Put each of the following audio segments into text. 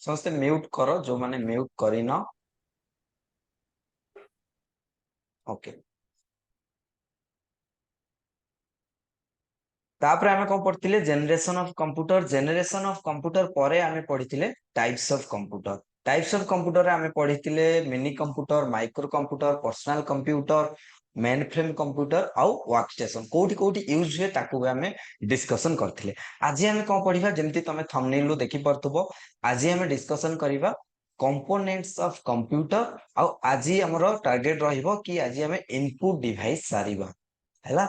समस्ते म्यूट करो जो माने म्यूट करिन। ओके तापर आमे कोन पढ़थिले जनरेशन ऑफ कंप्यूटर परे आमे पढ़िथिले types of computer. Types of computer आमे पढ़िथिले mini computer, micro computer, personal computer, mainframe computer आउ वर्क स्टेशन कोठी कोठी यूज हुए ताकू भी आमे डिस्कशन करथिले। आज आमे कोन पढ़िबा जेमति तमे थंबनेल लो देखि परथबो। आज आमे डिस्कशन करिबा कंपोनेंट्स ऑफ कंप्यूटर आउ आज हमरो टारगेट रहिबो कि आज आमे इनपुट डिवाइस सारिबा हैला।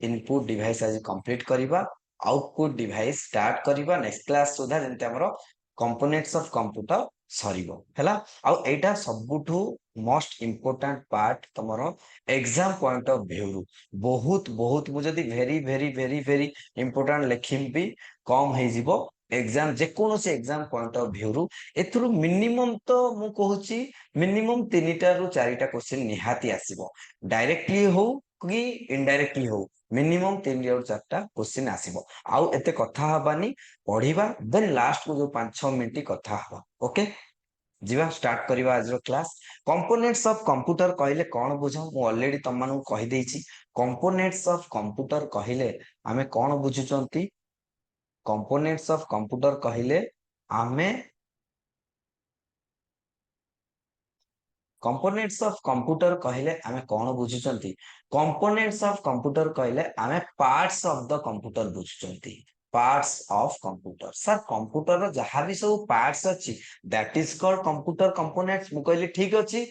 इनपुट डिवाइस आज कंप्लीट करिबा, आउटपुट डिवाइस स्टार्ट करिबा नेक्स्ट क्लास सुधा जेंते हमरो कंपोनेंट्स ऑफ कंप्यूटर सरिबो हैला। आउ एटा सबुठु मोस्ट इंपोर्टेंट पार्ट तमरो एग्जाम पॉइंट ऑफ व्यू रु बहुत बहुत मु जदी very very very very important लेखिम भी कम हे जिवो एग्जाम जे कोनो से एग्जाम पॉइंट ऑफ व्यू रु एथुरु मिनिमम तो मु कहूची मिनिमम 3टा रु 4टा क्वेश्चन निहाती आसीबो डायरेक्टली हो कि इनडायरेक्टली हो मिनिमम 3 ରୁ 4ଟା क्वेश्चन आसीबो। आउ एते कथा हबानी पढ़िबा देन लास्ट को जो 5-6 मिनिट कथा हबा। ओके जीवा स्टार्ट करिबा आज रो क्लास। कंपोनेंट्स ऑफ कंप्यूटर कहले कोन बुझो मु ऑलरेडी तम मानु कहि देछि। कंपोनेंट्स ऑफ कंप्यूटर कहले आमे कोन बुझुचंती कंपोनेंट्स ऑफ कंप्यूटर कहले आमे कंपोनेंट्स ऑफ कंप्यूटर कहले आमे कोन बुझुचंती कंपोनेंट्स ऑफ कंप्यूटर कहले आमे पार्ट्स ऑफ द कंप्यूटर बुझुचंती। Parts of computer sir computer रो जहां भी सब पार्ट्स अछि that is called computer components मु कहले ठीक अछि।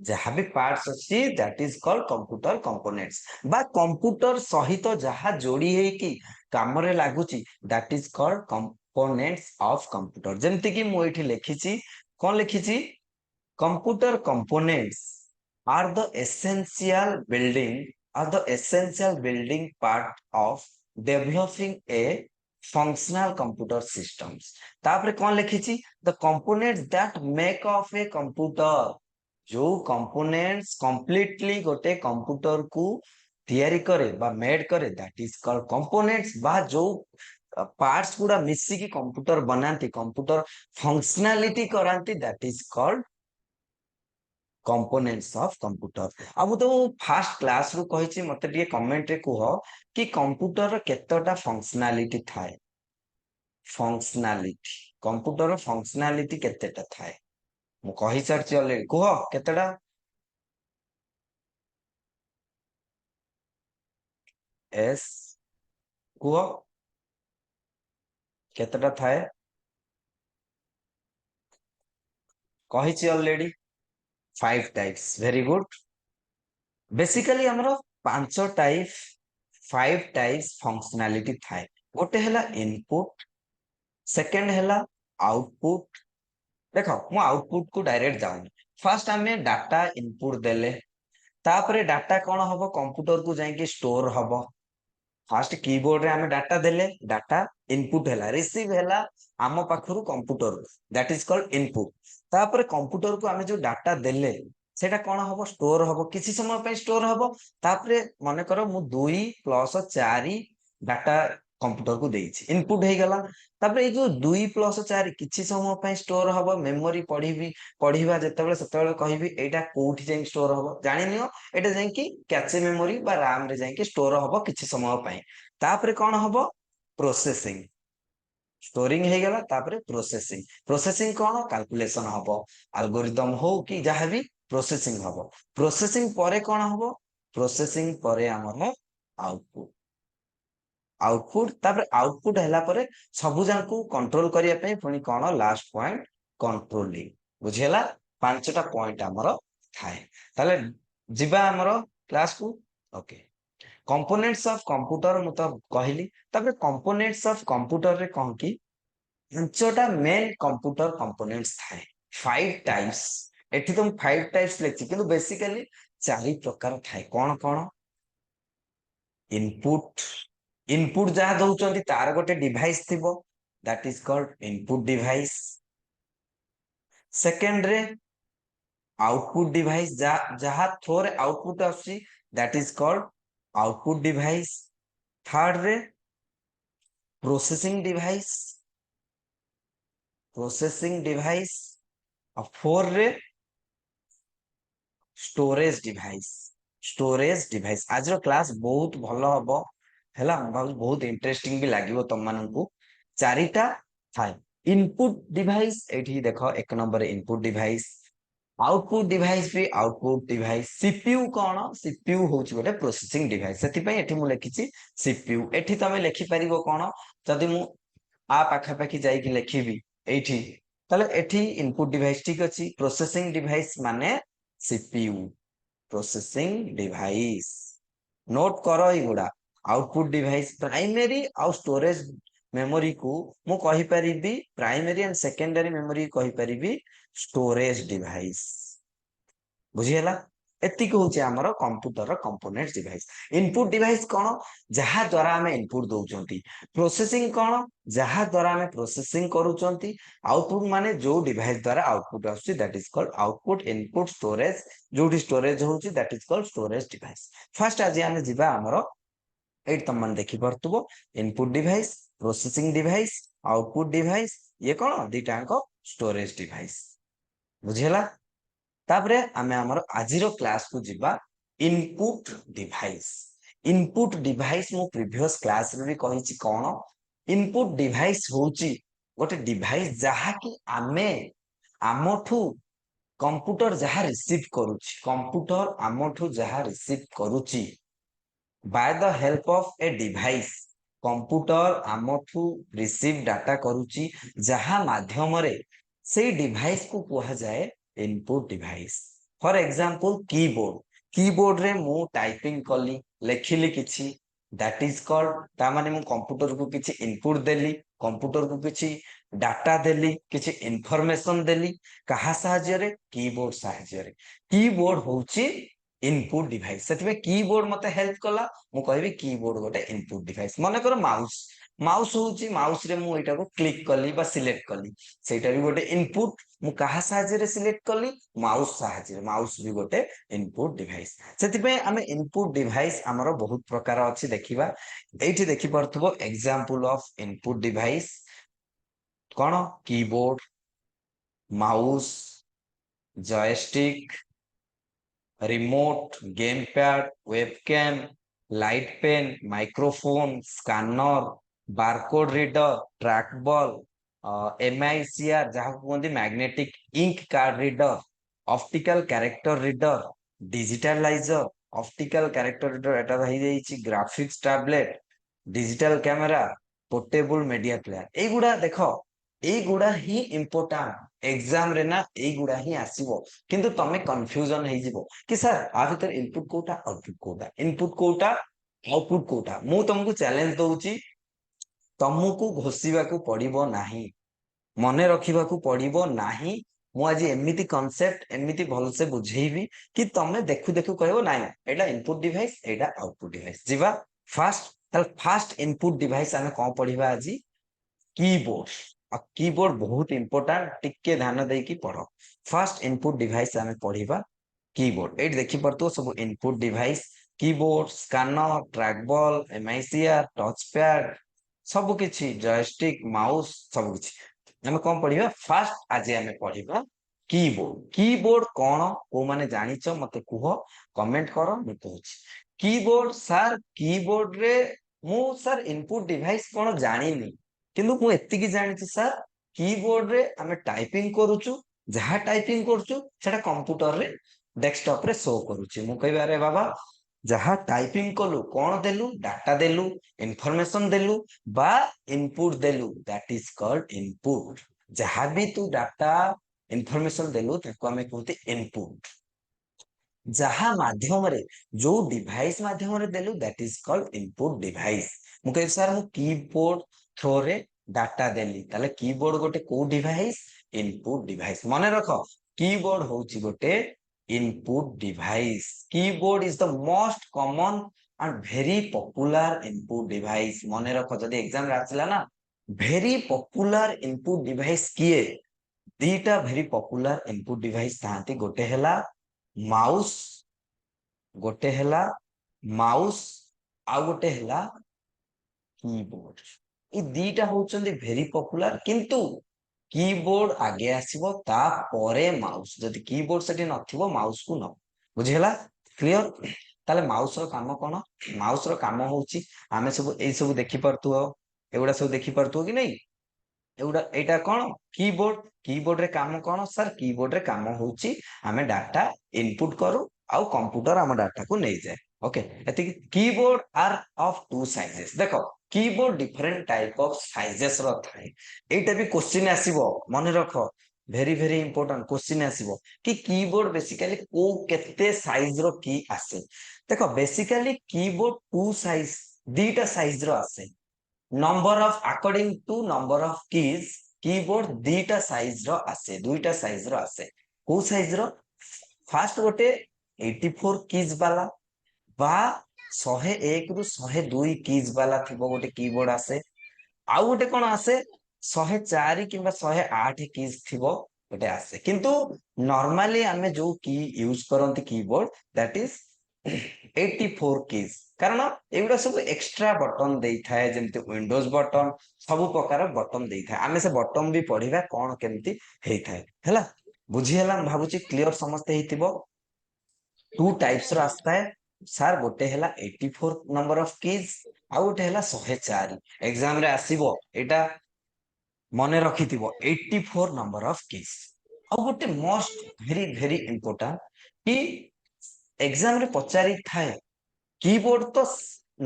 जहां भी पार्ट्स अछि that is called computer components बा कंप्यूटर सहित जहां जोड़ी है कि काम रे लागुची that is called components of computer. जेमति कि मु एठी लिखिची कोन लिखिची computer components are the essential building part of developing a functional computer systems। तापरे कौन लिखिची the components that make of a computer जो components completely गोटे कंप्यूटर को तैयारी करे बा मेड करे दैट इज कॉल्ड कंपोनेंट्स बा जो पार्ट्स गुड़ा मिसी की कंप्यूटर बनाती कंप्यूटर फंक्शनैलिटी करांती that is called components of computer. अब तो फास्ट क्लास रु कहिछि मते टिके कमेंट रे कुहो कि कंप्यूटर रो केतोटा फंक्शनैलिटी थाए। फंक्शनैलिटी कंप्यूटर रो फंक्शनैलिटी केतेटा थाए मु कहि सारछि ऑलरेडी कुहो केतेटा एस कुहो केतेटा थाए कहिछि already 5 types very good. Basically हमरो 5 टाइप 5 टाइप्स फंक्शनैलिटी थाए। गोटे हला इनपुट सेकंड हला आउटपुट देखो मु आउटपुट को डायरेक्ट जाऊनी फास्ट आमे डाटा इनपुट देले तापरे डाटा कोन हबो कंप्यूटर को जाई के स्टोर हबो। फास्ट कीबोर्ड रे आमे डाटा देले डाटा इनपुट हैला रिसीव हैला आम पाखरु computer that is called input. तापरे कंप्यूटर को आमे जो डाटा देले सेटा कोन हबो स्टोर हबो किछि समय पे स्टोर हबो। तापरे माने करो मु 2 + 4 डाटा कंप्यूटर को देइछि इनपुट हे गला। तापरे ए जो 2 + 4 किछि समय पे स्टोर हबो मेमोरी पढिबा जेतेबेले सेतेबेले कहिबी एटा कोठी जाई स्टोर हबो जानि नियो एटा जाई कि कैचे मेमोरी बा रैम रे जाई कि स्टोर हबो किछि समय पे। तापरे कोन हबो प्रोसेसिंग स्टोरिंग हे गला तापरे प्रोसेसिंग प्रोसेसिंग कोन कैलकुलेशन हबो एल्गोरिदम हो कि जहां भी प्रोसेसिंग हबो। प्रोसेसिंग परे कोन हबो प्रोसेसिंग परे हमर आउटपुट आउटपुट तापर आउटपुट हैला परे सबु जानकू कंट्रोल करिया पे पुनी कोन लास्ट पॉइंट कंट्रोलिंग बुझेला। पांचटा पॉइंट हमर थाए ताले जिबा हमर क्लास को। ओके कंपोनेंट्स ऑफ कंप्यूटर मु तो कहली तापर कंपोनेंट्स ऑफ कंप्यूटर रे कोन की पांचटा मेन कंप्यूटर कंपोनेंट्स थाए 5 टाइप्स। एठी तुम 5 टाइप्स लेछि किंतु बेसिकली 4 प्रकार थाए कोन कोन इनपुट इनपुट जहां दउचंती तार गोटे डिवाइस थिबो that is called input device. Second रे आउटपुट डिवाइस जहां थ्रू रे आउटपुट आसी that is called output device. Third रे प्रोसेसिंग डिवाइस प्रोसेसिंग डिवाइस और 4 रे स्टोरेज डिवाइस। स्टोरेज डिवाइस आज क्लास बहुत भल हम है बहुत इंटरेस्टिंग भी लगे तुम मानू। चारिटा थाए इनपुट डिवाइस ये देख एक number input device. Output device भी आउटपुट डिवाइस। सीपीयू कौन सीपीयू हूँ गोटे प्रोसेसिंग डिवाइस से मुझे लिखी सीपीयू। एठी तुम लिखिपर कौन जदि मु आ पाखापाखि जाइए लिखी एठी ताले एठी इनपुट डिवाइस ठीक अच्छी। प्रोसेसिंग डिवाइस माने सीपीयू प्रोसेसिंग डिवाइस नोट कर युड़ा। आउटपुट डिवाइस प्राइमरी आउ स्टोरेज मेमोरी को मु कहि परिबी प्राइमरी एंड सेकेंडरी मेमोरी कहि परिबी स्टोरेज डिवाइस। बुझीगला एतिक हूँ आमर computer component device. Input device कौन जहा द्वारा आम इनपुट दौरान। प्रोसेसिंग कौन जहा द्वारा आम प्रोसेसिंग करूँ। आउटपुट माने जो डिवाइस द्वारा आउटपुट आसुची that is called output. Input storage जो स्टोरेज होची that is called storage device. First आज आम जीवा आमर ये तुम मैंने देखिपो input device processing device output device ये कौन दीटाक स्टोरेज डिवाइस। बुझीगला तापरे आमे हमर आजिरो क्लास को जिबा इनपुट डिवाइस। इनपुट डिवाइस मु प्रीवियस क्लास रे भी कहिछि कोन इनपुट डिवाइस होची गोटे डिवाइस जहा कि आमे आमठू कंप्यूटर जहा रिसीव करूछि कंप्यूटर आमठू जहा रिसीव करूछि by the help of a device. Computer आमठू रिसीव डाटा करूची जहा माध्यम रे से डिवाइस को कहा जाए input device. For example keyboard. Keyboard रे मु टाइपिंग कली लिखिली किछि दैट इज कॉल्ड ता माने मु कंप्यूटर को किछि इनपुट देली कंप्यूटर को किछि डाटा देली किछि इंफॉर्मेशन देली कहा साहाय्य रे कीबोर्ड साहाय्य रे। कीबोर्ड होची इनपुट डिवाइस से कीबोर्ड मते हेल्प कला मु कहबी कीबोर्ड गोटे इनपुट डिवाइस। मन कर माउस माउस होची माउस रे मु एटा को क्लिक कली बा सिलेक्ट कली सेटा भी गोटे इनपुट मु कहा साहाय्य रे सिलेक्ट कली माउस साहाय्य रे माउस भी गोटे इनपुट डिवाइस। सेति आमे इनपुट डिवाइस हमर बहुत प्रकार अछि देखिबा एठी देखि परथबो एग्जांपल ऑफ इनपुट डिवाइस कोन keyboard mouse joystick remote game pad webcam light pen microphone scanner barcode reader trackball MICR जहाँ कहते magnetic ink card reader optical character reader digitalizer optical character reader एटा रही जाइछि graphics tablet digital camera portable media player एगुडा देखो एगुडा ही important exam रे ना एगुडा ही आसीबो किंतु तमे कंफ्यूजन हे जिवो कि सर आ भीतर इनपुट कोटा आउटपुट कोटा इनपुट कोटा आउटपुट कोटा मु तुमको चैलेंज दउची तुमको घोषिबा को पड़िबो नाही मने रखिबा को पड़िबो नाही। मु आज एमिति कांसेप्ट एमिति भल से बुझेइबी कि तमे देखु देखु कहबो नाही एटा इनपुट डिवाइस एटा आउटपुट डिवाइस जीवा फर्स्ट इनपुट डिवाइस आमे कोन पढिबा आज कीबोर्ड। कीबोर्ड बहुत इंपोर्टेंट टिके ध्यान देकी पढ़। फर्स्ट इनपुट डिवाइस आमे पढ़िबा कीबोर्ड एट देखि परतो सब input device keyboard scanner track ball MICR touch pad सब किछि जॉयस्टिक माउस सब किछि आमे कोन पढ़िबा फर्स्ट आज आमे पढ़िबा कीबोर्ड। कीबोर्ड कोन को माने जानिछ मते कुह कमेंट करो मु कहूछि कीबोर्ड सर कीबोर्ड रे मु सर इनपुट डिवाइस कोन जानिनी किंतु मु एतिकी जानिछि सर कीबोर्ड रे आमे टाइपिंग करूछु जहा टाइपिंग करछु सेटा कंप्यूटर रे डेस्कटॉप रे शो करूछि मु कहबा रे बाबा जहा टाइपिंग कलु कोन देलु डाटा देलु इंफॉर्मेशन देलु बा इनपुट देलु दैट इज कॉल्ड इनपुट। जहा भी तू डाटा इंफॉर्मेशन देलु ताको आमे कहते इनपुट। जहा माध्यम रे जो डिवाइस माध्यम रे देलु that is called input device. मु कहि सर मु कीबोर्ड थ्रो रे डाटा देली ताले कीबोर्ड गोटे को डिवाइस इनपुट डिवाइस। मने रखो कीबोर्ड होची गोटे input device. Keyboard is the most common and very popular input device. मने रखो जदी एग्जाम रे आछला ना वेरी पॉपुलर इनपुट डिवाइस किए दीटा वेरी पॉपुलर इनपुट डिवाइस थांती गोटे हैला माउस गोटे हैला माउस आ गोटे हैला कीबोर्ड। ये दीटा होचंदी वेरी पॉपुलर किंतु कीबोर्ड आगे आसीबो तापरे माउस जदि कीबोर्ड सेठी नथिबो माउस को न बुझिहला क्लियर ताले माउस रो काम कोन माउस रो काम होउची आमे सब एई सब देखि परतुओ एगुडा सब देखि परतुओ कि नहीं एगुडा एटा कोन कीबोर्ड रे काम कोन सर कीबोर्ड रे काम होउची आमे डाटा इनपुट करू आउ कंप्यूटर आम डाटा को नै जाय ओके एति keyboard are of two sizes देखो keyboard different type of sizes रो थाए एटा भी क्वेश्चन आसीबो मन रखो वेरी वेरी इंपोर्टेंट क्वेश्चन आसीबो कि कीबोर्ड बेसिकली को केते साइज रो की आसे देखो बेसिकली कीबोर्ड टू साइज दीटा साइज रो आसे number of according to number of keys keyboard दीटा साइज रो आसे दुईटा साइज रो आसे को साइज रो फास्ट गोटे 84 कीज वाला बा 101 रु 102 कीज वाला थिबो गोटे कीबोर्ड आसे आउ गोटे कोन आसे 104 किबा 108 कीज थिबो गोटे आसे किंतु नॉर्मली हमें जो की यूज करंती कीबोर्ड दैट इज 84 कीज कारण एगुडा सब एक्स्ट्रा बटन देई थाए जेमते विंडोज बटन सब प्रकार बटन देई थाए आमे से बटन भी पढिबा कोन केमती हेई थाए हैला बुझी हैला भाबुची क्लियर समझते हेतिबो टू टाइप्स रो आस्ता है सर गोटे हैला 84 नंबर ऑफ कीज आउ गोटे हैला 104 एग्जाम रे आसीबो एटा मने रखिथिबो 84 नंबर ऑफ कीज आउ गोटे मोस्ट वेरी वेरी इंपोर्टेंट कि एग्जाम रे पचारि थाए कीबोर्ड तो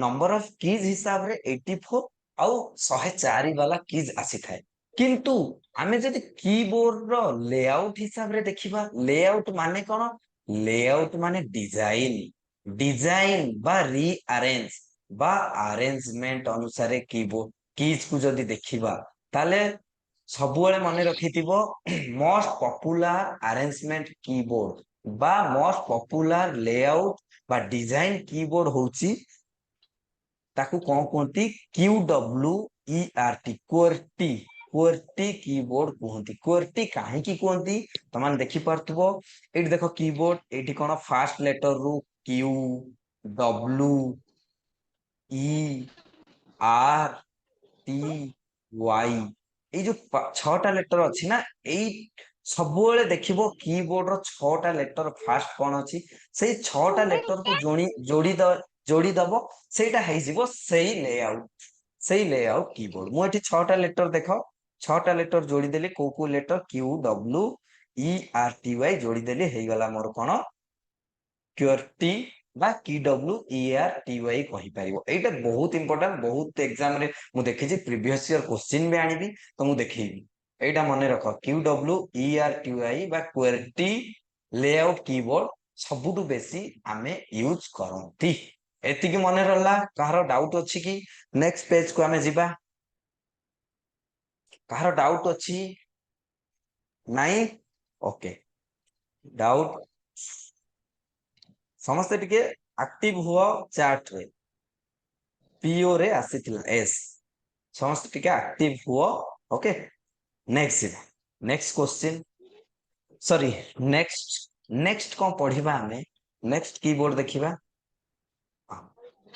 नंबर ऑफ कीज हिसाब रे 84 आउ 104 वाला कीज आसी थाए किंतु आमे जदि कीबोर्ड रो लेआउट हिसाब रे देखिबा लेआउट माने कोन लेआउट माने डिजाइन बा रीअरेंज बा अरेंजमेंट अनुसार कीबोर्ड कीज को जदि देखिबा ताले सबुळे मने रखिथिबो मोस्ट पॉपुलर अरेंजमेंट कीबोर्ड बा मोस्ट पॉपुलर लेआउट बा डिजाइन कीबोर्ड होची ताकू कोन कोंती QWERT क्वर्टी कीबोर्ड कहती क्वर्टी काहे की कहती तमान देखि परथबो एठी देखो कीबोर्ड एठी कोन फास्ट लेटर रु Q W E R T Y এই जो छटा लेटर अछि ना एई सबुळे देखिबो कीबोर्ड रो छटा लेटर फास्ट कोन अछि सेई छटा लेटर को जोड़ी दबो सेटा हेइ जिवो सेई लेआउट कीबोर्ड मु एठी छटा लेटर देखो छटा लेटर जोड़ी देली को लेटर QWERTY जोड़ी देली हेइ गला मोर कोन क्यूआरटी बा QWERTY कहि परिबो एटा बहुत इंपोर्टेंट बहुत एग्जाम रे मु देखि छी प्रीवियस ईयर क्वेश्चन भी आनिबी तो मु देखिबी एटा मने रखो QWERTY बा क्वर्टी लेआउट कीबोर्ड सबुटु बेसी आमे यूज करंती एति की मने रहला कहारो डाउट अछि कि नेक्स्ट पेज को आमे जिबा कहारो डाउट अछि नाही ओके डाउट समस्त टिके एक्टिव हुआ चैट रे पीओ रे आसीथिला एस समस्त टिके एक्टिव हुआ okay next question sorry next कोन पढिबा हमें नेक्स्ट कीबोर्ड देखिबा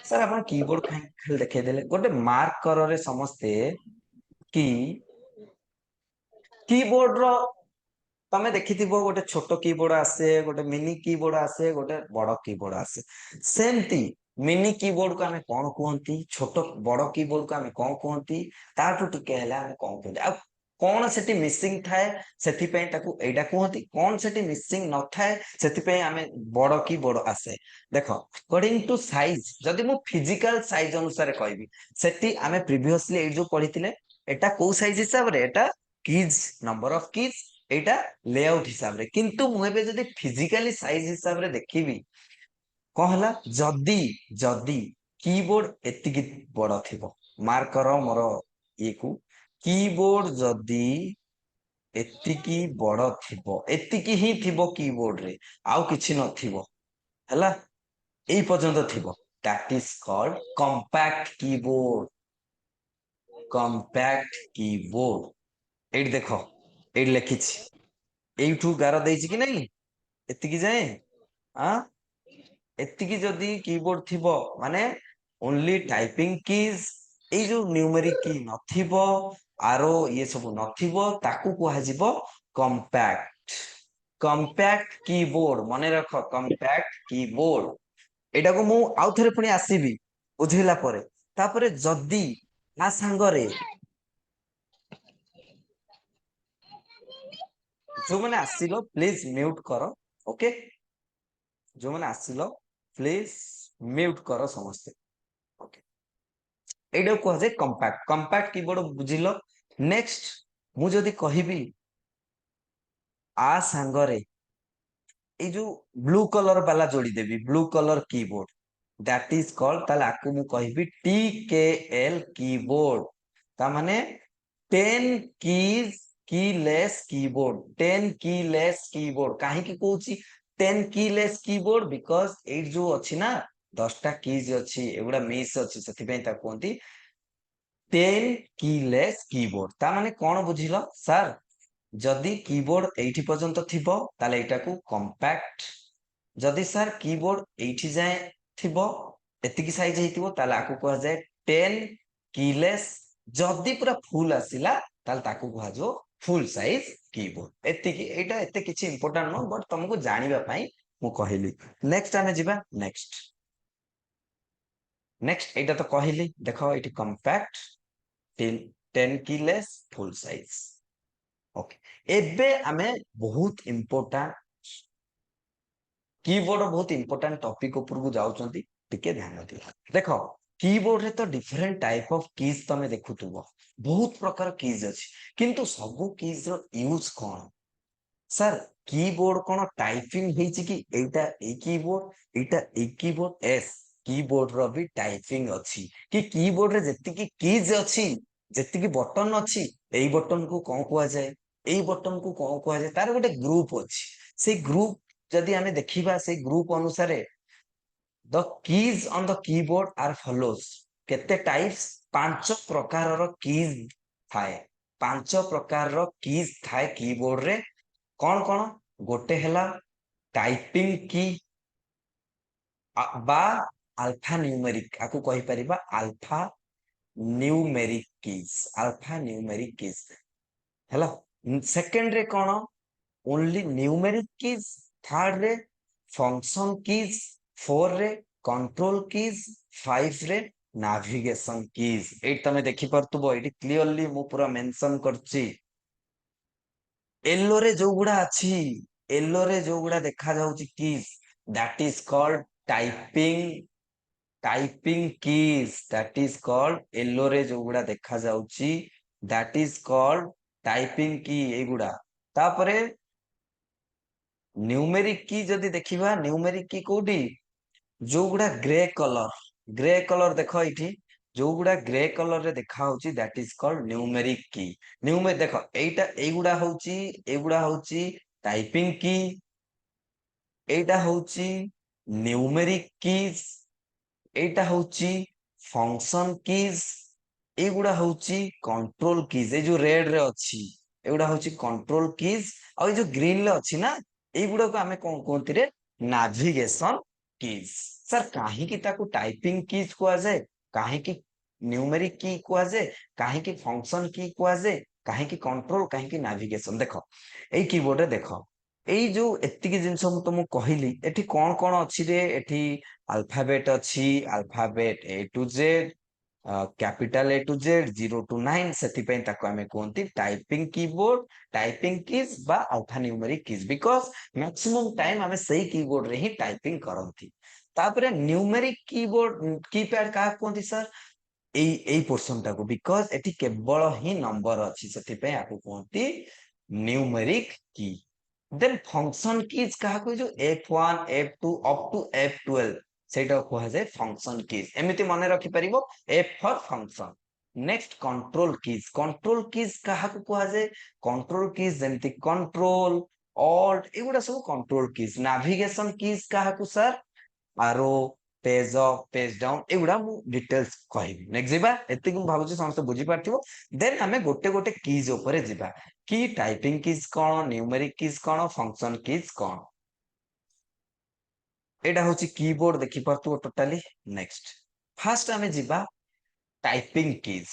सर अपन कीबोर्ड खाली देखे देले गोटे मार्क कर रे समस्ते कि कीबोर्ड रो तमे देखिथिबो गोटे छोटो कीबोर्ड आसे गोटे मिनी कीबोर्ड आसे गोटे बड़ कीबोर्ड आसे सेमती मिनी कीबोर्ड को हमें कोन कहंती छोटो बड़ कीबोर्ड को हमें कोन कहंती ताटू टिके हला हमें कोन कहंती आ कोन सेठी मिसिंग थाए सेठी पई ताकू एडा कहंती कोन सेठी मिसिंग न थाए सेठी पई हमें बड़ कीबोर्ड आसे देखो अकॉर्डिंग टू साइज जदि मु फिजिकल साइज अनुसार कहबी सेठी हमें प्रीवियसली ए जो पढितिले एटा को साइज हिसाब रे एटा keys number of keys Etah layout हिसाब रे किंतु मु एबे जदि फिजिकली साइज हिसाब रे देखिबी कहला जदी कीबोर्ड एतिकी बड़ थिबो मार्क करो मोर ये को कीबोर्ड जदी एतिकी बड़ थिबो एतिकी ही थिबो कीबोर्ड रे आउ किछि न थिबो हला एई पर्यंत थिबो that is called compact keyboard एट देखो एट लिखिछि एठू गार देछि कि नहीं एतिकी जाए आ एतिकी जदी कीबोर्ड थिबो माने ओनली टाइपिंग कीज ଏଇ ଯୋଉ ନ୍ୟୁମେରିକ କି ନଥିବ ଆରୋ ଇଏ ସବୁ ନଥିବ ତାକୁ କୁହାଯିବ କମ୍ପାକ୍ଟ। କମ୍ପାକ୍ଟ କିବୋର୍ଡ ମନେ ରଖ, କମ୍ପାକ୍ଟ କିବୋର୍ଡ। ଏଇଟାକୁ ମୁଁ ଆଉ ଥରେ ପୁଣି ଆସିବି ବୁଝେଇଲା ପରେ। ତାପରେ ଯଦି ତା ସାଙ୍ଗରେ ଯୋଉମାନେ ଆସିଲ ପ୍ଲିଜ ମ୍ୟୁଟ କର, ଓକେ। ଯୋଉମାନେ ଆସିଲ ପ୍ଲିଜ ମ୍ୟୁଟ କର ସମସ୍ତେ, ଓକେ। ଏଇଟାକୁ କୁହାଯାଏ କମ୍ପାକ୍ଟ। କମ୍ପାକ୍ଟ କିବୋର୍ଡ ବୁଝିଲ। ନେକ୍ସଟ ମୁଁ ଯଦି କହିବି ଆ ସାଙ୍ଗରେ ଏଇ ଯୋଉ ବ୍ଲୁ କଲର ବାଲା ଯୋଡିଦେବି, blue colour keyboard, that is called, ତାହେଲେ ଆକୁ ମୁଁ କହିବି TKL କିବୋର୍ଡ। ତା ମାନେ 10 keys keyless keyboard, 10 keyless keyboard। କାହିଁକି କହୁଛି 10 keyless keyboard? ବିକଜ ଏଇଠି ଯୋଉ ଅଛି ନା 10ଟା keys ଅଛି, ଏଗୁଡା ମିସ୍ ଅଛି, ସେଥିପାଇଁ ତାକୁ କୁହନ୍ତି 10 keyless keyboard। ତା ମାନେ କଣ ବୁଝିଲ ସାର୍? ଯଦି କିବୋର୍ଡ ଏଇଠି ପର୍ଯ୍ୟନ୍ତ ଥିବ ତାହେଲେ ଏଇଟାକୁ କମ୍ପାକ୍ଟ। ଯଦି ସାର୍ କିବୋର୍ଡ ଏଇଠି ଯାଏ ଥିବ, ଏତିକି ସାଇଜ ହେଇଥିବ, ତାହେଲେ ଆକୁ କୁହାଯାଏ 10 keyless। ଯଦି ପୁରା ଫୁଲ ଆସିଲା ତାହେଲେ ତାକୁ କୁହାଯିବ ଫୁଲ ସାଇଜ କିବୋର୍ଡ। ଏତିକି, ଏଇଟା ଏତେ କିଛି ଇମ୍ପୋର୍ଟାଣ୍ଟ ନୁହଁ, ବଟ ତମକୁ ଜାଣିବା ପାଇଁ ମୁଁ କହିଲି। ନେକ୍ସଟ ଆମେ ଯିବା ନେକ୍ସଟ। ନେକ୍ସଟ ଏଇଟା ତ କହିଲି, ଦେଖ ଏଇଠି କମ୍ପାକ୍ଟ, 10 keyless, ଫୁଲ ସାଇଜ। ଓକେ, ଏବେ ଆମେ ବହୁତ ଇମ୍ପୋର୍ଟାଣ୍ଟ କିବୋର୍ଡ, ବହୁତ ଇମ୍ପୋର୍ଟାଣ୍ଟ ଟପିକ ଉପରକୁ ଯାଉଛନ୍ତି, ଟିକେ ଧ୍ୟାନ ଦିଅ। ଦେଖ କିବୋର୍ଡରେ ତ ଡିଫରେଣ୍ଟ ଟାଇପ ଅଫ କିଜ୍ ତମେ ଦେଖୁଥିବ, ବହୁତ ପ୍ରକାର କିଜ୍ ଅଛି, କିନ୍ତୁ ସବୁ କିଜ୍ ର ୟୁଜ କଣ? ସାର୍ କିବୋର୍ଡ କଣ ଟାଇପିଂ ହେଇଛି କି ଏଇଟା ଏଇ କିବୋର୍ଡ, ଏଇଟା ଏଇ କିବୋର୍ଡ? ଏସ୍, କିବୋର୍ଡ ର ବି ଟାଇପିଂ ଅଛି। କି କିବୋର୍ଡ ରେ ଯେତିକି କିଜ୍ ଅଛି, ଯେତିକି ବଟନ ଅଛି, ଏଇ ବଟନ କୁ କଣ କୁହାଯାଏ, ଏଇ ବଟନ କୁ କଣ କୁହାଯାଏ, ତାର ଗୋଟେ ଗ୍ରୁପ ଅଛି। ସେଇ ଗ୍ରୁପ ଯଦି ଆମେ ଦେଖିବା, ସେଇ ଗ୍ରୁପ ଅନୁସାରେ the keys on the keyboard are follows. କେତେ ଟାଇପ୍ସ? 5 ପ୍ରକାରର କିଜ୍ ଥାଏ। 5 ପ୍ରକାରର କିଜ୍ ଥାଏ କିବୋର୍ଡ ରେ। କଣ କଣ? ଗୋଟେ ହେଲା ଟାଇପିଂ କି ବା ଆଲଫା ନ୍ୟୁମେରିକ, ଆକୁ କହିପାରିବା ଆଲଫା ନ୍ୟୁମେରିକ କିଜ୍, ଆଲଫା ନ୍ୟୁମେରିକ କିଜ୍ ହେଲା। ସେକେଣ୍ଡ ରେ କଣ? Only numeric keys. ଥାର୍ଡ ରେ ଫଙ୍କସନ କିଜ୍। 4 ରେ କଣ୍ଟ୍ରୋଲ କିଜ୍। 5 ରେ ନାଭିଗେସନ କିଜ୍। ଏଇଠି ତମେ ଦେଖିପାରୁଥିବ, ଏଇଠି କ୍ଲିୟରଲି ମୁଁ ପୁରା ମେନସନ କରିଛି। ଏଲୋରେ ଯୋଉଗୁଡା ଅଛି, ଏଲୋରେ ଯୋଉଗୁଡା ଦେଖା ଯାଉଛି keys, that is called typing, typing keys, that is called. ଏଲୋରେ ଯୋଉଗୁଡା ଦେଖା ଯାଉଛି ଦ୍ୟାଟ ଇଜ କଲ୍ଡ ଟାଇପିଂ କି, ଏଇଗୁଡା। ତାପରେ ନ୍ୟୁମେରିକ କି ଯଦି ଦେଖିବା, ନ୍ୟୁମେରିକ କି କୋଉଠି? ଯୋଉଗୁଡା ଗ୍ରେ କଲର, ଗ୍ରେ କଲର ଦେଖ ଏଇଠି, ଯୋଉଗୁଡା ଗ୍ରେ କଲର ରେ ଦେଖା ହଉଛି ଦ୍ୟାଟ ଇଜ କଲ୍ଡ ନ୍ୟୁମେରିକ କି। ଦେଖ ଏଇଟା, ଏଇଗୁଡା ହଉଛି, ଏଇଗୁଡା ହଉଛି ଟାଇପିଂ କି, ଏଇଟା ହଉଛି ନ୍ୟୁମେରିକ କିଜ୍, ଏଇଟା ହଉଛି ଫଙ୍କସନ କିଜ୍, ଏଇଗୁଡା ହଉଛି କଣ୍ଟ୍ରୋଲ କିଜ୍। ଏଇ ଯୋଉ ରେଡ ରେ ଅଛି ଏଗୁଡା ହଉଛି କଣ୍ଟ୍ରୋଲ କିଜ୍, ଆଉ ଏଇ ଯୋଉ ଗ୍ରୀନ ରେ ଅଛି ନା, ଏଇଗୁଡାକୁ ଆମେ କଣ କୁହନ୍ତି ରେ? Navigation keys. ସାର୍ କାହିଁକି ତାକୁ ଟାଇପିଂ କିଜ୍ କୁହାଯାଏ, କାହିଁକି ନ୍ୟୁମେରିକ କି କୁହାଯାଏ, କାହିଁକି ଫଙ୍କସନ କି କୁହାଯାଏ, କାହିଁକି କଣ୍ଟ୍ରୋଲ, କାହିଁକି ନାଭିଗେସନ? ଦେଖ ଏଇ କିବୋର୍ଡରେ ଦେଖ, ଏଇ ଯୋଉ ଏତିକି ଜିନିଷ ମୁଁ ତମକୁ କହିଲି, ଏଠି କଣ କଣ ଅଛି ରେ? ଏଠି ଆଲଫାବେଟ ଅଛି, Alphabet A to Z, capital A to Z, 0 to 9, ସେଥିପାଇଁ ତାକୁ ଆମେ କୁହନ୍ତି ଟାଇପିଂ କିବୋର୍ଡ, ଟାଇପିଂ କିଜ୍ ବା ଆଲଫାନ୍ୟୁମେରିକ କିଜ୍, ବିକଜ ମ୍ୟାକ୍ସିମମ୍ ଟାଇମ ଆମେ ସେଇ କିବୋର୍ଡ ରେ ହିଁ ଟାଇପିଂ କରନ୍ତି। ତାପରେ ନ୍ୟୁମେରିକ କିବୋର୍ଡ, କିପ୍ୟାଡ କାହାକୁ କୁହନ୍ତି ସାର୍? ଏଇ ପୋର୍ସନ ଟାକୁ, ବିକଜ ଏଠି କେବଳ ହିଁ ନମ୍ବର ଅଛି, ସେଥିପାଇଁ ଆକୁ କୁହନ୍ତି ନ୍ୟୁମେରିକ କି। ଦେନ୍ ଫଙ୍କସନ କିଜ୍ କାହାକୁ? ଯୋଉ F1 F2 up to F12, ସେଇଟାକୁ କୁହାଯାଏ ଫଙ୍କସନ କିଜ୍। ଏମିତି ମନେ ରଖିପାରିବ, F for function. Next control keys, control keys କାହାକୁ କୁହାଯାଏ? କଣ୍ଟ୍ରୋଲ କିଜ୍ ଯେମିତି କଣ୍ଟ୍ରୋଲ, ଅଲ୍ଟ, ଏଗୁଡା ସବୁ କଣ୍ଟ୍ରୋଲ କିଜ୍। ନାଭିଗେସନ କିଜ୍ କାହାକୁ sir? Arrow, page up, page down, ଏଗୁଡା ମୁଁ ଡିଟେଲ୍ସ କହିବି। ନେକ୍ସଟ ଯିବା, ଏତିକି ମୁଁ ଭାବୁଛି ସମସ୍ତେ ବୁଝିପାରିଥିବ। ଦେନ୍ ଆମେ ଗୋଟେ ଗୋଟେ କିଜ୍ ଉପରେ ଯିବା, କି ଟାଇପିଂ କିଜ୍ କଣ, ନ୍ୟୁମେରିକ କିଜ୍ କଣ, ଫଙ୍କସନ କିଜ୍ କଣ। ଏଇଟା ହଉଛି କିବୋର୍ଡ, ଦେଖିପାରୁଥିବ ଟୋଟାଲି। ନେକ୍ସଟ ଫାଷ୍ଟ ଆମେ ଯିବା typing keys.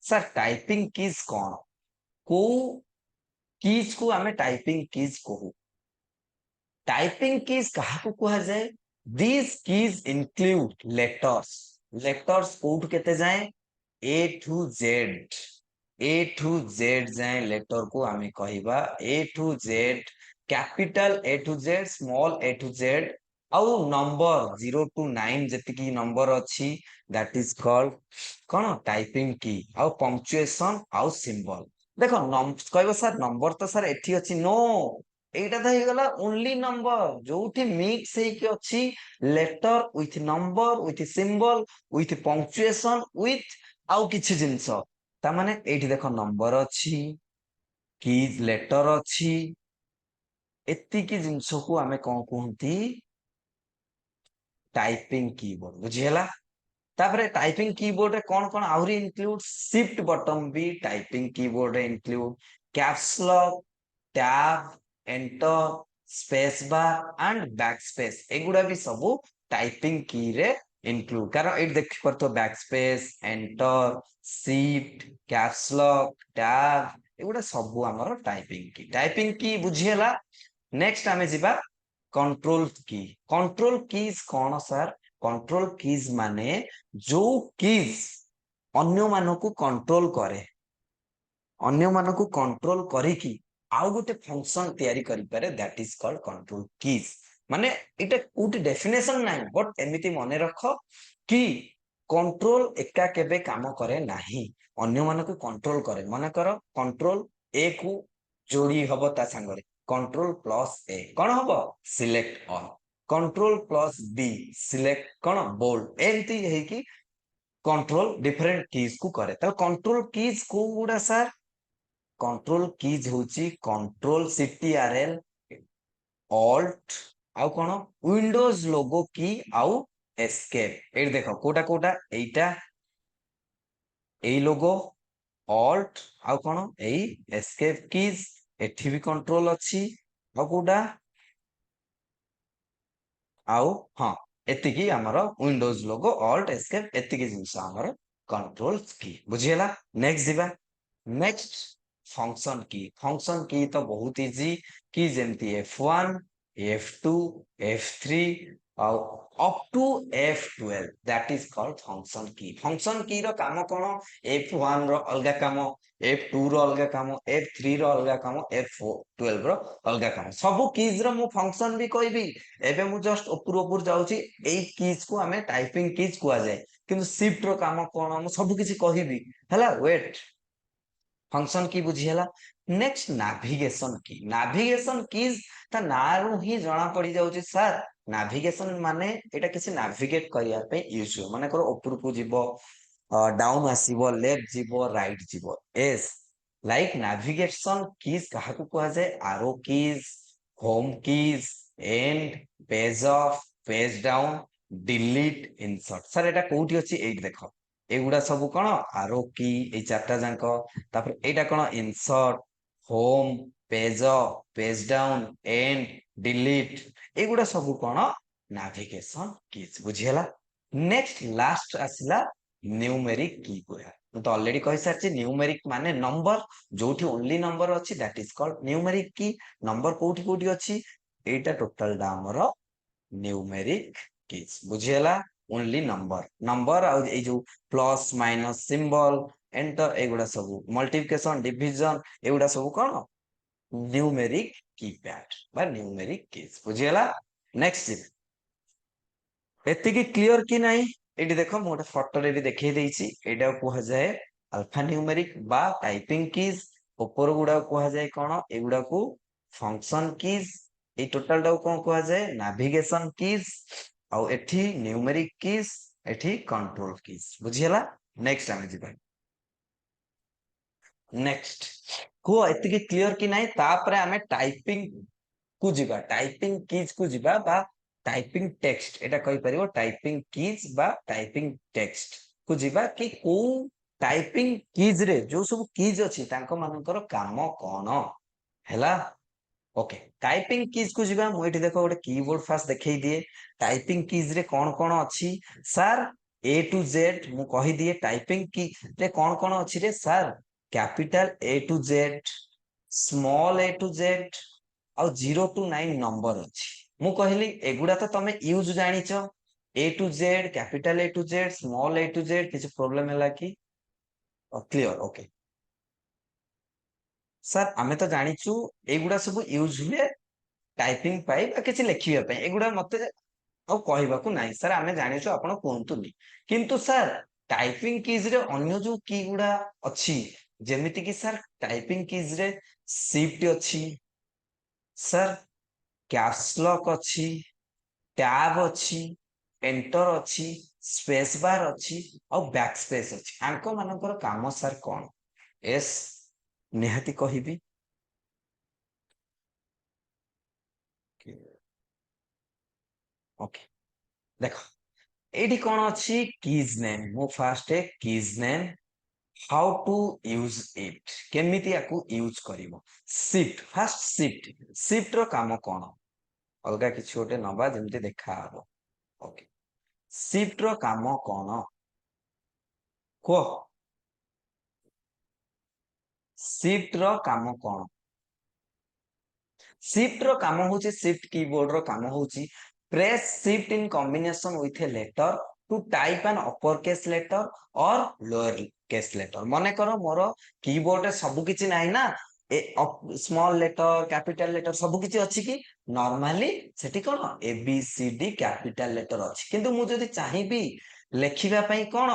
Sir typing keys कौन, को कीज को आमे टाइपिंग कीज कहू। टाइपिंग कीज कहा कुहा जाए, this keys include letters. Letters कोउठ केते जाए, A to Z. A to Z जाए लेटर को आमे कहिबा A to Z, capital A to Z, small A to Z, आउ नंबर 0 to 9 जतिकी नंबर अच्छी, दैट इज कॉल्ड कौन टाइपिंग की। आउ पंक्चुएशन आउ सिंबल। देखो कहबो सर नंबर तो सर एठी अछि, नो এইটা তো ହେଇଗଲା ଓନ୍ଲି ନମ୍ବର, ଯୋଉଠି ମିକ୍ସ ହେଇକି ଅଛି letter with number with symbol with punctuation with ଆଉ କିଛି ଜିନିଷ। ତାମାନେ ଏଇଠି ଦେଖ ନମ୍ବର ଅଛି, କି ଲେଟର ଅଛି, ଏତିକି ଜିନିଷକୁ ଆମେ କଣ କୁହନ୍ତି, टाइपिंग कीबोर्ड। बुझीला। तापरे टाइपिंग कीबोर्ड रे कौन कौन आउरी इंक्लूड, शिफ्ट बटन भी टाइपिंग कीबोर्ड रे include, caps lock, tab, enter, space bar and back space, एगुडा भी सब टाइपिंग की रे इंक्लूड। कारण एट देख परतो back space, enter, shift, caps lock, tab, एगुडा सब हमर टाइपिंग की। टाइपिंग की बुझीला। नेक्स्ट आमे जिबा कंट्रोल की। कंट्रोल कीज कौन सर, कंट्रोल कीज माने जो कीज अन्य मानकु कंट्रोल करे, अन्य मानकु कंट्रोल करिकी आउ गोटे फंक्शन तयारी करि पारे, that is called control keys. माने इटा कोटी डेफिनेशन नाही, बट एमिति मने रख कि कंट्रोल एका केबे काम करे नाही, अन्य मानकु कंट्रोल करे। माने करो कंट्रोल ए को जोड़ी हबो ता संगरे, कंट्रोल प्लस ए कौन हबो, select all, control plus B select कौन बोल्ड, एमती है कि कंट्रोल डिफरेंट कीज को करे। तो कंट्रोल कीज को गुडा सर, कंट्रोल कीज होची कंट्रोल सीटीआरएल, ऑल्ट आउ कौन विंडोज लोगो की आउ एस्केप। ए देखो कोटा कोटा एटा ए लोगो, ऑल्ट आउ कौन ए एस्केप कीज, एठी भी कंट्रोल अच्छी आउ कोटा आउ हाँ एतिकी हमर विंडोज लोगो, ऑल्ट एस्केप, एतिकी जिंस हमर कंट्रोल की। बुझियला। नेक्स्ट दिबा, next function key. Function key तो बहुत इजी, की जेमती F1, F2, F3 up to F12, that is called function key. Function key रो काम कोन, F1 रो अलगा काम, F2 रो अलगा काम, F3 रो अलगा काम, F12 रो अलगा काम। सब कीज रो मु फंक्शन भी कहबी। एबे मु जस्ट ऊपर ऊपर जाउची, एई कीज को हमें टाइपिंग कीज कुआ जाए, किंतु शिफ्ट रो काम कोन मु सब किछि कहबी। हला वेट, फंक्शन की बुझीला। नेक्स्ट नाविगेशन की। नाविगेशन कीज ता नारु ही जना पड़ी जाउची सर, नाविगेशन माने एटा किसी नाविगेट करिया पे यूज हो। माने करो ऊपर को जीवो, डाउन आसीबो, लेफ्ट जीवो, राइट जीवो, एस लाइक नाविगेशन कीज कहा को कहा जाए, आरो keys, home keys, and, page up, page down, delete, insert. Sir एटा कोठी अछि, एट देखो एगुडा सब कोन आरो की, ए चारटा जांको। तापर एटा कोन insert, home, page up, page down, end, delete, एगुडा सब कोन नाविगेशन कीज। बुझियला। नेक्स्ट लास्ट आसिला न्यूमेरिक की कोया। तो ऑलरेडी कहि सारछि, न्यूमेरिक माने नंबर, जोठी ओनली नंबर अछि that is called numeric key. Number कोठी कोठी अछि, एटा टोटल डा हमर न्यूमेरिक कीज। बुझियला। ओनली नंबर, नंबर आ ए जो प्लस माइनस सिंबल, एंटर, एगुडा सब मल्टीप्लिकेशन, डिवीजन, एगुडा सब कोन न्यूमेरिक कीपैड बा न्यूमेरिक कीज। बुझियला। नेक्स्ट एतिकी क्लियर कि नाही, एटी देखो मु गोटे फोटो रे भी देखै देइछि, एटा कुहा जाय अल्फा न्यूमेरिक बा टाइपिंग कीज। ऊपर गुडा कुहा जाय कोन, एगुडा को फंक्शन कीज। ए टोटल डा कोन कुहा जाय नेविगेशन कीज, आ एठी न्यूमेरिक कीज, एठी कंट्रोल कीज। बुझियला। नेक्स्ट आमे जिबा, नेक्स्ट को एतिकी क्लियर कि नाही, तापरे आमे टाइपिंग को जिबा, टाइपिंग कीज को जिबा बा टाइपिंग टेक्स्ट, एटा कहि परिबो टाइपिंग कीज बा टाइपिंग टेक्स्ट को जिबा कि को टाइपिंग कीज रे जो सब कीज अछि तांको मानकर काम कोन हैला। ओके, टाइपिंग कीज को जिबा। मु एठी देखो गोटे कीबोर्ड फास्ट देखै दिए। टाइपिंग कीज रे कोन कोन अछि सर, ए टू जेड मु कहि दिए टाइपिंग की रे कौन अच्छी रे sir capital A to Z small A to Z और 0 to 9 नंबर अच्छी मु कहली एगुड़ा तो तमे यूज जानिच A to Z capital A to Z small A to Z किसी प्रॉब्लम है कि क्लियर ओके सर आमे तो जानिचु एगुड़ा सब यूज हुए टाइपिंग पाई किसी लिखिबा पई एगुड़ा मते ଆଉ କହିବାକୁ ନାହିଁ ସାର୍ ଆମେ ଜାଣିଛୁ ଆପଣ କୁହନ୍ତୁନି କିନ୍ତୁ ସାର୍ ଟାଇପିଂ କିଜ୍ ରେ ଅନ୍ୟ ଯୋଉ କି ଗୁଡା ଅଛି ଯେମିତି କି ସାର୍ ଟାଇପିଂ କିଜ୍ ରେ ଶିଫ୍ଟ ଅଛି ସାର୍ କ୍ୟାପସ୍ ଲକ୍ ଅଛି ଟ୍ୟାବ ଅଛି ଏଣ୍ଟର ଅଛି ସ୍ପେସ୍ ବାର୍ ଅଛି ଆଉ ବ୍ୟାକ୍ ସ୍ପେସ୍ ଅଛି ଆଙ୍କ ମାନଙ୍କର କାମ ସାର୍ କଣ ଏସ୍ ନିହାତି କହିବି ଓକେ ଦେଖ ଏଇଠି କଣ ଅଛି କିଜ୍ ନେମ୍ ମୁଁ first key name how to use it केमिति याकू यूज करिवो शिफ्ट फास्ट शिफ्ट रो काम कोन अलगा किछि ओटे नबा जेमति देखा हबो ओके शिफ्ट रो काम कोन को शिफ्ट रो काम कोन शिफ्ट रो काम होची शिफ्ट कीबोर्ड रो काम होची press shift in combination with a letter to type an upper case letter और लोअर केस लेटर मने करो मोर कीबोर्ड रे सब किछि नाही ना ए स्मॉल लेटर कैपिटल लेटर सब किछि अछि कि नॉर्मली सेठी कोन A B C D capital letter अछि किंतु मु जदी चाहिबी लेखिबा पई कोन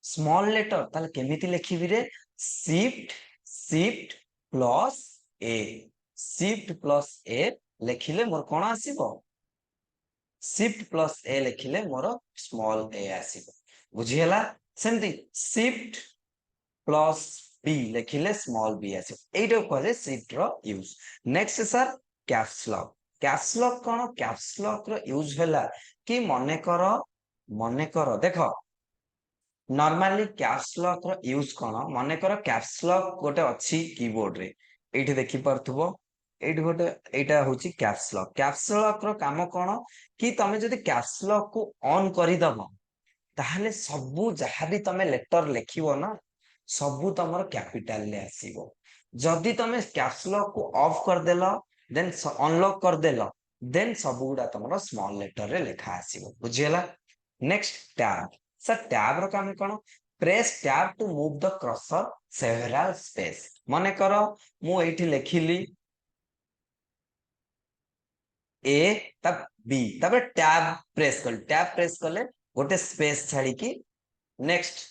स्मॉल लेटर ताले केमिति लेखिबी रे shift shift plus A shift plus A लेखिले मोर कोन आसीबो शिफ्ट प्लस ए लेखिले मोर स्मॉल ए आसीबो बुझिहेला सेमति शिफ्ट प्लस बी लेखिले स्मॉल बी आसीबो एइटा कहले शिफ्ट रो use next sir caps lock कोन कैप्स लॉक रो यूज होला कि मने करो देखो नॉर्मली कैप्स लॉक रो यूज कोन मने करो कैप्स लॉक गोटे अछि कीबोर्ड रे एठी देखि परथुबो एठी गोटे एटा होची कैप्स लॉक रो काम कोन कि तमे जदी कैप्स लॉक को ऑन करि दबो ताहले सबु जहां भी तमे लेटर लेखिबो ना सबु तमर कैपिटल ले आसीबो जदी तमे कैप्स लॉक को ऑफ कर देलो देन अनलॉक कर देलो देन सबु गुडा तमर स्मॉल लेटर रे लेखा आसीबो बुझियला नेक्स्ट टैब सर टैब रो काम कोन press tab to move the cursor several space माने करो मु एठी लेखिली ए तब बी तब टैब प्रेस कले गोटे स्पेस छाड़ी की नेक्स्ट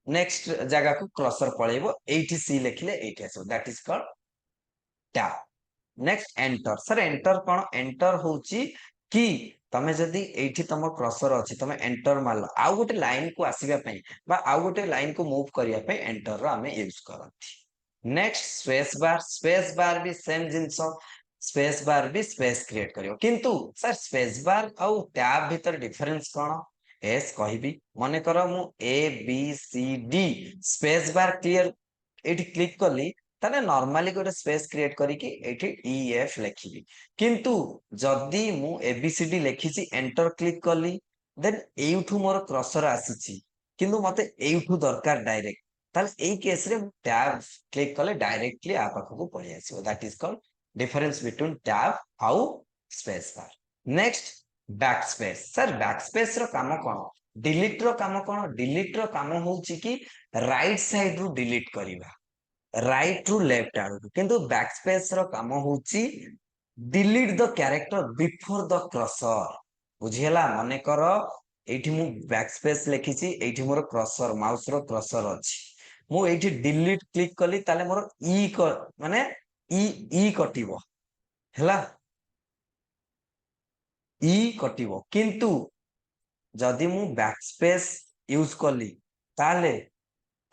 नेक्स्ट जगह को क्रसर पळेबो एठी सी लेखिले एठी आसो that is called tab next enter sir enter cone enter होची की तमे जदी एठी तम क्रसर अछि तमे एंटर मारलो आउ गोटे लाइन को आसीबा पई बा आउ गोटे लाइन को मूव करिया पई एंटर रो हमें यूज करथि नेक्स्ट स्पेस बार भी सेम जिंसो स्पेस बार भी स्पेस क्रिएट करियो किंतु सर स्पेस बार आउ टैब भीतर डिफरेंस कोन एस कहिबी मने करो मु A B C D space bar clear एठी क्लिक करली ताने नॉर्मली गोटे स्पेस क्रिएट करिकी एठी डी एफ लिखिबी किंतु जदी मु एबीसीडी लिखिची एंटर क्लिक करली देन एउठू मोर क्रसर आसीची किंतु मते एउठू दरकार डायरेक्ट ताले एई केस रे टैब क्लिक करले डायरेक्टली आ पाखको पळि आसीबो that is called difference between tab आउ space bar next back space sir back space रो काम कोन डिलीट रो काम कोन डिलीट रो काम होउची कि राइट साइड रु डिलीट करिवा राइट रु लेफ्ट आड़ किंतु बैकस्पेस रो काम होची delete the character before the cursor बुझिहेला माने करो एठी मु बैकस्पेस लिखिची एठी मोर क्रसर माउस रो क्रसर अछि मु एठी डिलीट क्लिक कली ताले मोर माने ई कटिबो हैला ई कटिबो किंतु जदी मु बैकस्पेस यूज कली ताले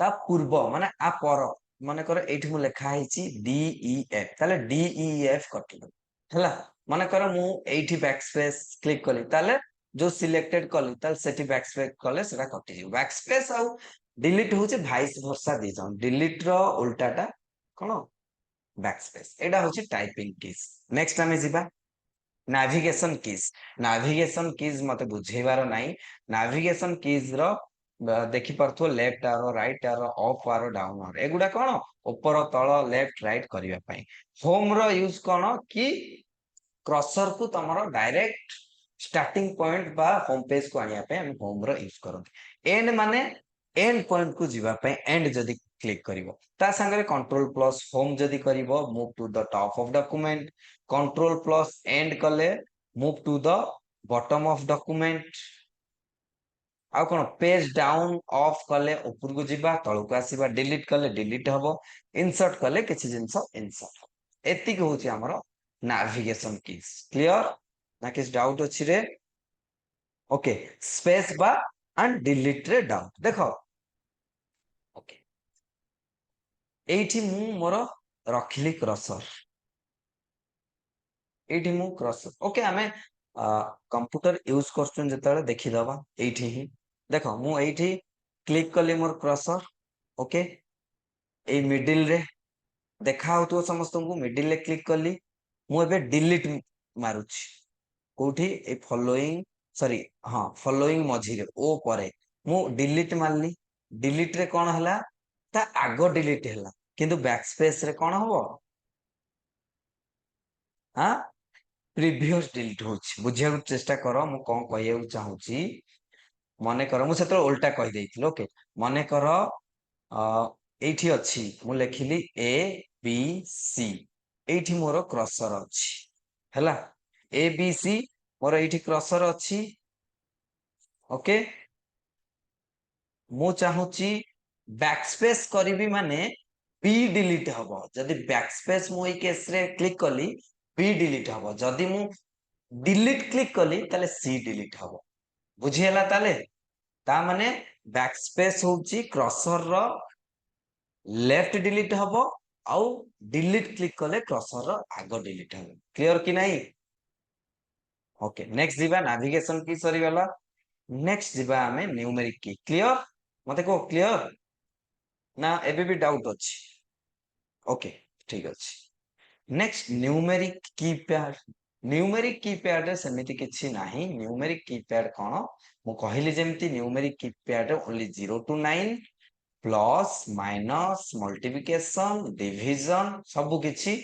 ता पूर्व माने आ पर माने कर एठी मु लेखा हिची डी ई एफ ताले डी ई एफ कटिलो हैला माने कर मु एठी बैकस्पेस क्लिक कली ताले जो सिलेक्टेड कली ताले सेठी बैकस्पेस कले सेटा कटि जिवो बैकस्पेस आउ डिलीट होचे भाइस वर्सा दी जाउ डिलीट रो उल्टाटा कोन बैकस्पेस एडा होचे टाइपिंग कीज नेक्स्ट हमें जिबा नाविगेशन कीज मते बुझेबार नाही। नाविगेशन कीज रो देखि परथो लेफ्ट आरो राइट आरो अप आरो डाउन आरो एगुडा कोन ऊपर तळ लेफ्ट राइट करिया पई। होम रो यूज कोन कि क्रसर को तमरो डायरेक्ट स्टार्टिंग पॉइंट बा होम पेज को आनिया पे हम होम रो यूज करते। एंड माने एंड पॉइंट को जीवा पे एंड जदी क्लिक करिवो ता संगे कंट्रोल प्लस होम जदी करिवो move to the top of document. Control plus end कले move to the bottom of document. आ कोन पेज डाउन ऑफ कले ऊपर को जीवा तळ को आसीबा डिलीट कले डिलीट हबो इंसर्ट कले किछि जिंस इंसर्ट एति को होची हमरो नाविगेशन कीज। क्लियर ना किस डाउट अछि रे? ओके स्पेस बा एंड डिलीट रे डाउट देखो। ओके एठी मु मोर रखिली क्रसर एठी मु क्रसर ओके आमे कंप्यूटर यूज करछन जतले देखि दबा एठी ही देखो मु एठी क्लिक कली मोर क्रसर। ओके ए मिडिल रे देखा होतो समस्त को मिडिल रे क्लिक कली मु एबे डिलीट मारुछि कोठी ए फॉलोइंग सॉरी हां फॉलोइंग मझी रे ओ परे मु डिलीट मारली डिलीट रे कोन हला ता आगो डिलीट हला किंतु बैकस्पेस रे कोन हबो हां प्रीवियस डिलीट होछि। बुझिया चेष्टा करो मु कोन कहयउ चाहूछि मने करो मु सेतो उल्टा कहि देइथिल। ओके मने करो एठी अछि मु लेखिली ए बी सी एठी मोर क्रसर अछि हला ए बी सी मोर एठी क्रसर अछि। ओके मु चाहूची बैकस्पेस करिवि माने बी डिलीट हबो जदी बैकस्पेस मु ए केस रे क्लिक कली बी डिलीट हबो जदी मु डिलीट क्लिक कली ताले सी डिलीट हबो। बुझी हला ताले ता माने बैकस्पेस होची क्रसर रो लेफ्ट डिलीट हबो आउ डिलीट क्लिक कले क्रसर रो आगो डिलीट हबो। क्लियर कि नाही? ओके नेक्स्ट जीवा नेविगेशन की सरी गला नेक्स्ट जीवा हमें न्यूमेरिक की। क्लियर मते को क्लियर ना एबे भी डाउट अछि? ओके ठीक अछि। Next numeric keypad numeric keypad रे समिति किछि नाही। न्यूमेरिक कीपैड कोन मु कहिली जेमति numeric keypad only 0 to 9 plus minus multiplication division सब किछि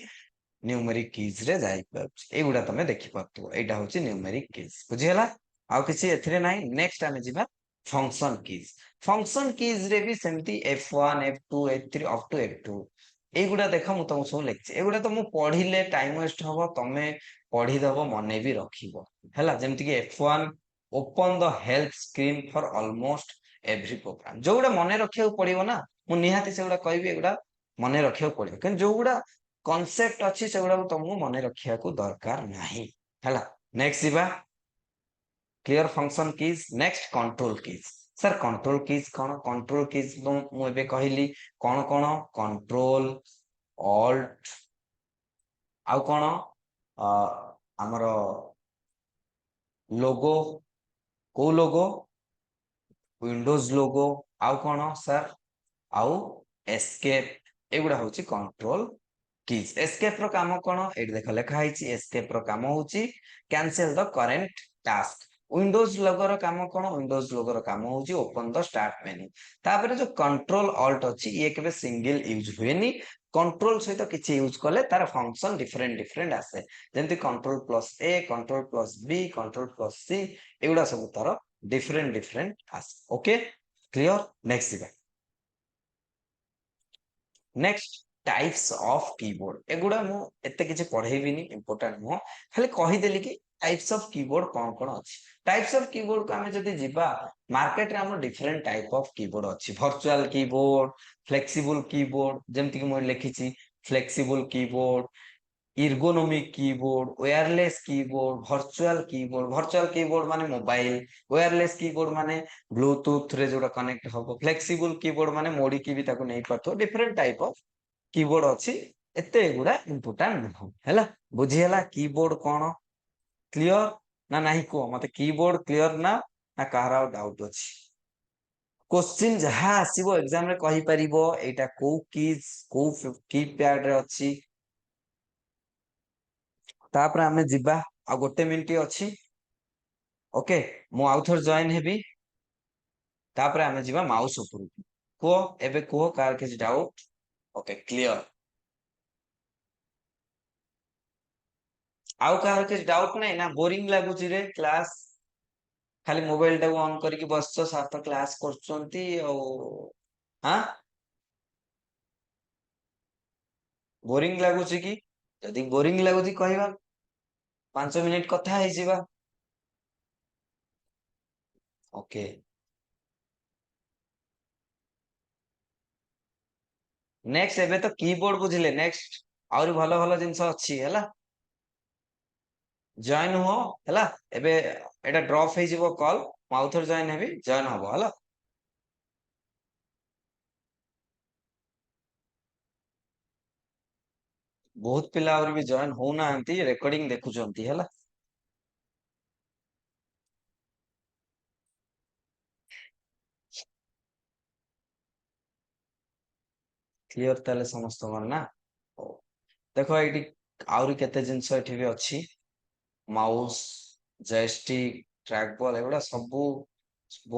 न्यूमेरिक कीज रे जाई पाछ एगुडा तमे देखि पाथो एटा होची न्यूमेरिक कीज। बुझी हला आउ किछि एथरे नाही। नेक्स्ट आमे जिबा फंक्शन कीज। फंक्शन कीज रे भी सेमती f1 f2 f3 up to f2 एगुडा देखा मु तुम सब लेखछि एगुडा तो मु पढिले टाइम वेस्ट हबो तमे पढि दबो मने भी रखिबो हला जेमति कि f1 open the help screen for almost every program जोगुडा मने रखिया पड़िबो ना मु निहाती सेगुडा कहबी एगुडा मने रखिया पड़िबो किन जोगुडा कॉन्सेप्ट अछि सेगुडा तुमको मने रखिया को दरकार नाही हला। नेक्स्ट जीवा clear function keys. Next control keys. Sir control keys कोन कंट्रोल कीज मु एबे कहिली कोन कोन कंट्रोल ऑल्ट आउ कोन हमरो लोगो को लोगो विंडोज लोगो आउ कोन सर आउ एस्केप एगुडा होची कंट्रोल कीज। एस्केप रो काम कोन एडी देख लेखा आइची एस्केप रो काम होची cancel the current task. Windows logo रो काम कोन विंडोज लोगो रो काम होची ओपन द स्टार्ट मेन्यू। तापरे जो कंट्रोल ऑल्ट अछि ये केबे सिंगल यूज हुएनी कंट्रोल सहित किछि यूज करले तार फंक्शन डिफरेंट डिफरेंट आसे जेंति control plus A control plus B control plus C एगुडा सब तार डिफरेंट डिफरेंट आसे। ओके क्लियर नेक्स्ट जीवा नेक्स्ट टाइप्स ऑफ कीबोर्ड एगुडा मु एते किछि पढेबिनी इंपोर्टेंट नो खाली कहि देली कि टाइप्स ऑफ कीबोर्ड कोन कोन अछि। टाइप्स ऑफ कीबोर्ड को हमें जदी जिबा मार्केट रे हम डिफरेंट टाइप ऑफ कीबोर्ड अछि वर्चुअल कीबोर्ड फ्लेक्सिबल कीबोर्ड जेमति कि मु लिखिछि flexible keyboard ergonomic keyboard wireless keyboard virtual keyboard माने मोबाइल वायरलेस कीबोर्ड माने ब्लूटूथ रे जोडा कनेक्ट हबो फ्लेक्सिबल कीबोर्ड माने मोडी की भी ताको नै पड़तो डिफरेंट टाइप ऑफ कीबोर्ड अछि एते गुडा इंपोर्टेंट न हैला। बुझी हला कीबोर्ड कोन क्लियर ना नाही को मते कीबोर्ड क्लियर ना काहारा डाउट अछि? क्वेश्चन जहा आसीबो एग्जाम रे कहि परिबो एटा को कीज को कीपैड रे अछि तापर हमें जिबा ଆଉ 1 ମିନିଟ୍ ଅଛି। ଓକେ, ମୁଁ ଆଉ ଥରେ ଜଏନ୍ ହେବି, ତାପରେ ଆମେ ଯିବା ମାଉସ ଉପରକୁ। କୁହ, ଏବେ କୁହ କାହାର କିଛି ଡାଉଟ୍? Okay, clear. ଆଉ କାହାର କିଛି ଡାଉଟ୍ ନାହିଁ ନା? ବୋରିଂ ଲାଗୁଛି ରେ କ୍ଲାସ୍? ଖାଲି ମୋବାଇଲ ଟାକୁ ଅନ୍ କରିକି ବସଛ, ସାର୍ ତ କ୍ଲାସ୍ କରୁଛନ୍ତି ଆଉ। ହଁ, ବୋରିଂ ଲାଗୁଛି କି? ଯଦି ବୋରିଂ ଲାଗୁଛି କହିବା, 5 ମିନିଟ୍ କଥା ହେଇଯିବା। ଓକେ, ନେକ୍ସଟ ଏବେ ତ କିବୋର୍ଡ ବୁଝିଲେ, ନେକ୍ସଟ ଆହୁରି ଭଲ ଭଲ ଜିନିଷ ଅଛି ହେଲା। ଜଏନ୍ ହୁଅ ହେଲା। ଏବେ ଏଇଟା ଡ୍ରପ୍ ହେଇଯିବ କଲ୍, ମୁଁ ଆଉ ଥରେ ଜଏନ୍ ହେବି, ଜଏନ୍ ହବ ହେଲା। ବହୁତ ପିଲା ଆହୁରି ବି ଜଏନ୍ ହଉନାହାନ୍ତି, ରେକର୍ଡିଂ ଦେଖୁଛନ୍ତି ହେଲା। କ୍ଲିୟର ତାହେଲେ ସମସ୍ତଙ୍କର ନା? ହଉ। ଦେଖ ଏଇଠି ଆହୁରି କେତେ ଜିନିଷ ଏଠି ବି ଅଛି। ମାଉସ, ଜୟଷ୍ଟିକ୍, ଟ୍ରାକ୍ ବଲ୍, ଏଗୁଡା ସବୁ